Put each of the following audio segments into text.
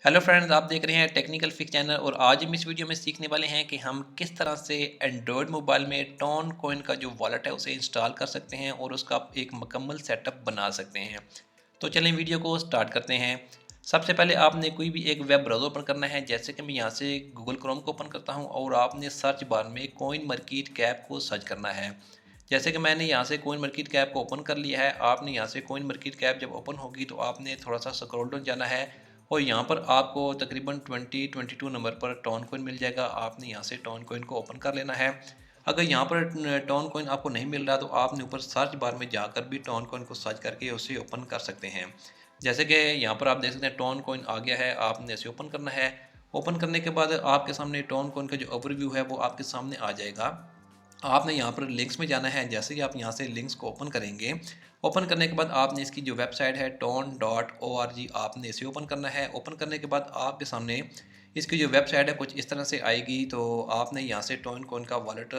Hello friends, आप देख रहे हैं टेक्निकल फिक्स चैनल और आज हम इस वीडियो में सीखने वाले हैं कि हम किस तरह से एंड्रॉयड मोबाइल में टोन कॉइन का जो वॉलेट है उसे इंस्टॉल कर सकते हैं और उसका एक मुकम्मल सेटअप बना सकते हैं। तो चलें वीडियो को स्टार्ट करते हैं। सबसे पहले आपने कोई भी एक वेब ब्राउज़र ओपन करना है, जैसे कि मैं यहाँ से गूगल क्रोम को ओपन करता हूँ और आपने सर्च बार में कॉइन मार्केट कैप को सर्च करना है। जैसे कि मैंने यहाँ से कॉइन मार्केट कैप को ओपन कर लिया है। आपने यहाँ से कॉइन मार्केट कैप जब ओपन होगी तो आपने थोड़ा सा स्क्रॉल डाउन जाना है और यहाँ पर आपको तकरीबन 22 नंबर पर टोन कॉइन मिल जाएगा। आपने यहाँ से टोन कॉइन को ओपन कर लेना है। अगर यहाँ पर टोन कॉइन आपको नहीं मिल रहा तो आपने ऊपर सर्च बार में जाकर भी टोन कॉइन को सर्च करके उसे ओपन कर सकते हैं। जैसे कि यहाँ पर आप देख सकते हैं टोन कॉइन आ गया है, आपने इसे ओपन करना है। ओपन करने के बाद आपके सामने टोन कॉइन का जो ओवरव्यू है वो आपके सामने आ जाएगा। आपने यहाँ पर लिंक्स में जाना है। जैसे ही आप यहाँ से लिंक्स को ओपन करेंगे, ओपन करने के बाद आपने इसकी जो वेबसाइट है ton.org आपने इसे ओपन करना है। ओपन करने के बाद आपके सामने इसकी जो वेबसाइट है कुछ इस तरह से आएगी। तो आपने यहाँ से टोन कॉइन का वॉलेट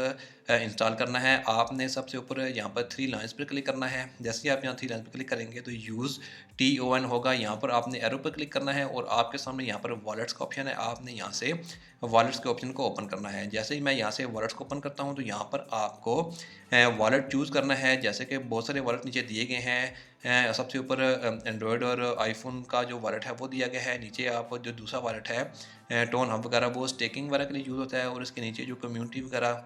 इंस्टॉल करना है। आपने सबसे ऊपर यहाँ पर थ्री लाइन्स पर क्लिक करना है। जैसे ही आप यहाँ थ्री लाइन्स पर क्लिक करेंगे तो यूज़ TON होगा। यहाँ पर आपने एरो पर क्लिक करना है और आपके सामने यहाँ पर वॉलेट्स का ऑप्शन है। आपने यहाँ से वॉलेट्स के ऑप्शन को ओपन करना है। जैसे ही मैं यहाँ से वॉलेट्स को ओपन करता हूँ तो यहाँ पर आपको वॉलेट चूज़ करना है। जैसे कि बहुत सारे वॉलेट नीचे दिए गए हैं। सबसे ऊपर एंड्रॉयड और आईफोन का जो वॉलेट है वो दिया गया है। नीचे आप जो दूसरा वॉलेट है टोन हब वगैरह वो स्टेकिंग वगैरह के लिए यूज़ होता है और इसके नीचे जो कम्युनिटी वगैरह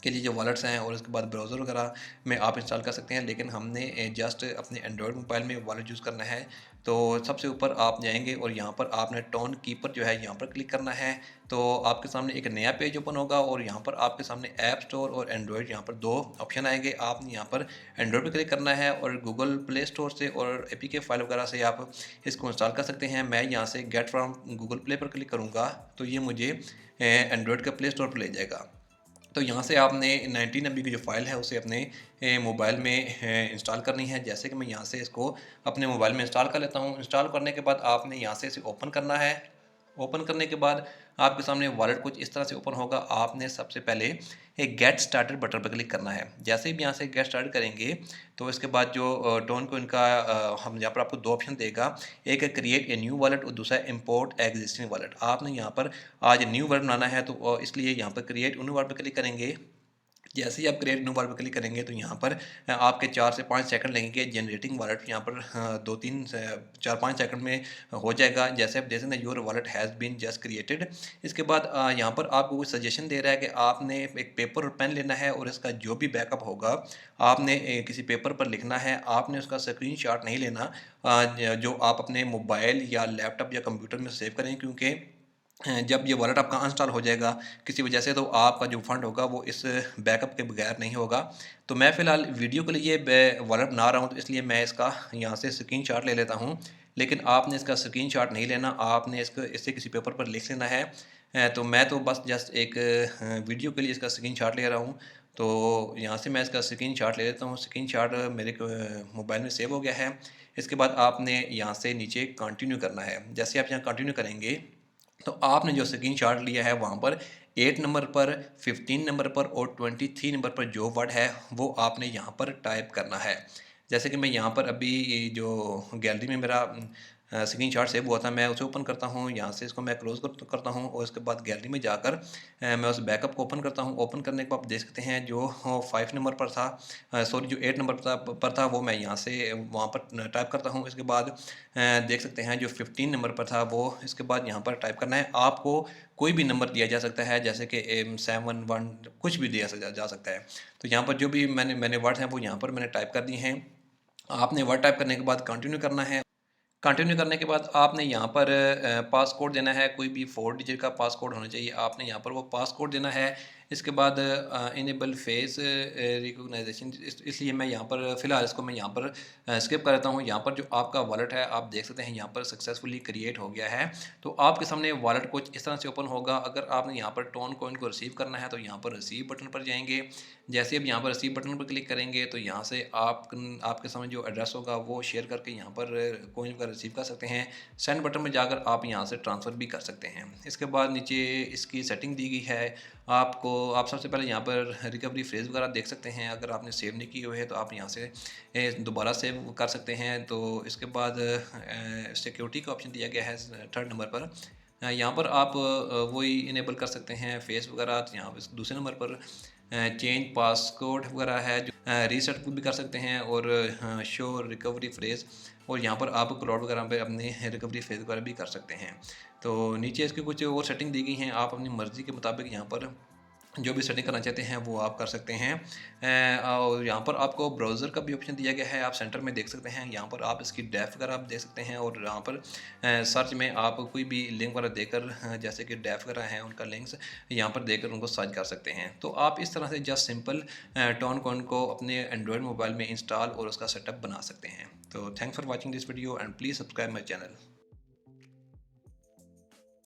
के लिए जो वॉलेट्स हैं और उसके बाद ब्राउज़र वगैरह में आप इंस्टॉल कर सकते हैं। लेकिन हमने जस्ट अपने एंड्रॉयड मोबाइल में वॉलेट यूज़ करना है। तो सबसे ऊपर आप जाएंगे और यहाँ पर आपने टोन कीपर जो है यहाँ पर क्लिक करना है। तो आपके सामने एक नया पेज ओपन होगा और यहाँ पर आपके सामने ऐप स्टोर और एंड्रॉयड यहाँ पर दो ऑप्शन आएंगे। आपने यहाँ पर एंड्रॉयड पर क्लिक करना है और गूगल प्ले स्टोर से और APK फाइल वगैरह से आप इसको इंस्टॉल कर सकते हैं। मैं यहाँ से गेट फ्रॉम गूगल प्ले पर क्लिक करूँगा तो ये मुझे एंड्रॉयड का प्ले स्टोर पर ले जाएगा। तो यहाँ से आपने 19 MB की जो फ़ाइल है उसे अपने मोबाइल में इंस्टॉल करनी है। जैसे कि मैं यहाँ से इसको अपने मोबाइल में इंस्टॉल कर लेता हूँ। इंस्टॉल करने के बाद आपने यहाँ से इसे ओपन करना है। ओपन करने के बाद आपके सामने वॉलेट कुछ इस तरह से ओपन होगा। आपने सबसे पहले एक गेट स्टार्टेड बटन पर क्लिक करना है। जैसे ही यहाँ से गेट स्टार्ट करेंगे तो इसके बाद जो टोन को इनका हम यहाँ पर आपको दो ऑप्शन देगा। एक है क्रिएट ए न्यू वॉलेट और दूसरा है इम्पोर्ट एग्जिस्टिंग वॉलेट। आपने यहाँ पर आज न्यू वॉलेट बनाना है तो इसलिए यहाँ पर क्रिएट न्यू वॉलेट पर क्लिक करेंगे। जैसे ही आप क्रिएट न्यू वॉलेट पर क्लिक करेंगे तो यहाँ पर आपके 4 से 5 सेकंड लगेंगे। जनरेटिंग वॉलेट यहाँ पर 2-3 से 4-5 सेकंड में हो जाएगा। जैसे आप देख सकते हैं your wallet has been just created. इसके बाद यहाँ पर आपको कुछ सजेशन दे रहा है कि आपने एक पेपर और पेन लेना है और इसका जो भी बैकअप होगा आपने किसी पेपर पर लिखना है। आपने उसका स्क्रीनशॉट नहीं लेना जो आप अपने मोबाइल या लैपटॉप या कंप्यूटर में सेव करें, क्योंकि जब ये वॉलेट आपका अनइंस्टॉल हो जाएगा किसी वजह से तो आपका जो फंड होगा वो इस बैकअप के बगैर नहीं होगा। तो मैं फ़िलहाल वीडियो के लिए वॉलेट बना रहा हूँ तो इसलिए मैं इसका यहाँ से स्क्रीनशॉट ले लेता हूँ। लेकिन आपने इसका स्क्रीनशॉट नहीं लेना, आपने इसे किसी पेपर पर लिख लेना है। तो मैं तो बस जस्ट एक वीडियो के लिए इसका स्क्रीनशॉट ले रहा हूँ। तो यहाँ से मैं इसका स्क्रीनशॉट ले लेता हूँ। स्क्रीनशॉट मेरे मोबाइल में सेव हो गया है। इसके बाद आपने यहाँ से नीचे कंटिन्यू करना है। जैसे आप यहाँ कंटिन्यू करेंगे तो आपने जो स्क्रीनशॉट लिया है वहाँ पर 8 नंबर पर, 15 नंबर पर और 23 नंबर पर जो वर्ड है वो आपने यहाँ पर टाइप करना है। जैसे कि मैं यहाँ पर अभी ये जो गैलरी में मेरा स्क्रीनशॉट सेव हुआ था मैं उसे ओपन करता हूँ। यहाँ से इसको मैं क्लोज करता हूँ और उसके बाद गैलरी में जाकर मैं उस बैकअप को ओपन करता हूँ। ओपन करने के बाद आप देख सकते हैं जो 5 नंबर पर था, सॉरी जो 8 नंबर पर था वो मैं यहाँ से वहाँ पर टाइप करता हूँ। इसके बाद देख सकते हैं जो 15 नंबर पर था वो इसके बाद यहाँ पर टाइप करना है। आपको कोई भी नंबर दिया जा सकता है, जैसे कि 7 1 कुछ भी दिया जा सकता है। तो यहाँ पर जो भी मैंने वर्ड हैं वो यहाँ पर मैंने टाइप कर दिए हैं। आपने वर्ड टाइप करने के बाद कंटिन्यू करना है। कंटिन्यू करने के बाद आपने यहाँ पर पासकोड देना है। कोई भी 4 डिजिट का पासकोड होना चाहिए। आपने यहाँ पर वो पासकोड देना है। इसके बाद इनेबल फेस रिकॉग्नाइजेशन, इसलिए मैं यहाँ पर फ़िलहाल इसको मैं यहाँ पर स्किप कर देता हूँ। यहाँ पर जो आपका वॉलेट है आप देख सकते हैं यहाँ पर सक्सेसफुली क्रिएट हो गया है। तो आपके सामने वॉलेट कुछ इस तरह से ओपन होगा। अगर आपने यहाँ पर टोन कॉइन को रिसीव करना है तो यहाँ पर रिसीव बटन पर जाएंगे। जैसे अब यहाँ पर रिसीव बटन पर क्लिक करेंगे तो यहाँ से आपके सामने जो एड्रेस होगा वो शेयर करके यहाँ पर कॉइन का रिसीव कर सकते हैं। सेंड बटन में जाकर आप यहाँ से ट्रांसफ़र भी कर सकते हैं। इसके बाद नीचे इसकी सेटिंग दी गई है आप सबसे पहले यहाँ पर रिकवरी फ्रेज़ वगैरह देख सकते हैं। अगर आपने सेव नहीं की हुई है तो आप यहाँ से दोबारा सेव कर सकते हैं। तो इसके बाद सिक्योरिटी का ऑप्शन दिया गया है थर्ड नंबर पर। यहाँ पर आप वही इनेबल कर सकते हैं फेस वगैरह। तो यहाँ पर दूसरे नंबर पर चेंज पासकोड वगैरह है जो रीसेट भी कर सकते हैं, और शो रिकवरी फ्रेज़, और यहाँ पर आप क्लाउड वगैरह पे अपने रिकवरी फेज वगैरह भी कर सकते हैं। तो नीचे इसकी कुछ और सेटिंग दी गई हैं, आप अपनी मर्ज़ी के मुताबिक यहाँ पर जो भी सेटिंग करना चाहते हैं वो आप कर सकते हैं। और यहाँ पर आपको ब्राउज़र का भी ऑप्शन दिया गया है, आप सेंटर में देख सकते हैं। यहाँ पर आप इसकी डेफ वगैरह आप देख सकते हैं, और यहाँ पर सर्च में आप कोई भी लिंक वगैरह देकर जैसे कि डेफ वगैरह हैं उनका लिंक्स यहाँ पर देकर उनको सर्च कर सकते हैं। तो आप इस तरह से जस्ट सिंपल टोन कॉइन को अपने एंड्रॉयड मोबाइल में इंस्टॉल और उसका सेटअप बना सकते हैं। तो thanks for watching this video and please subscribe my channel.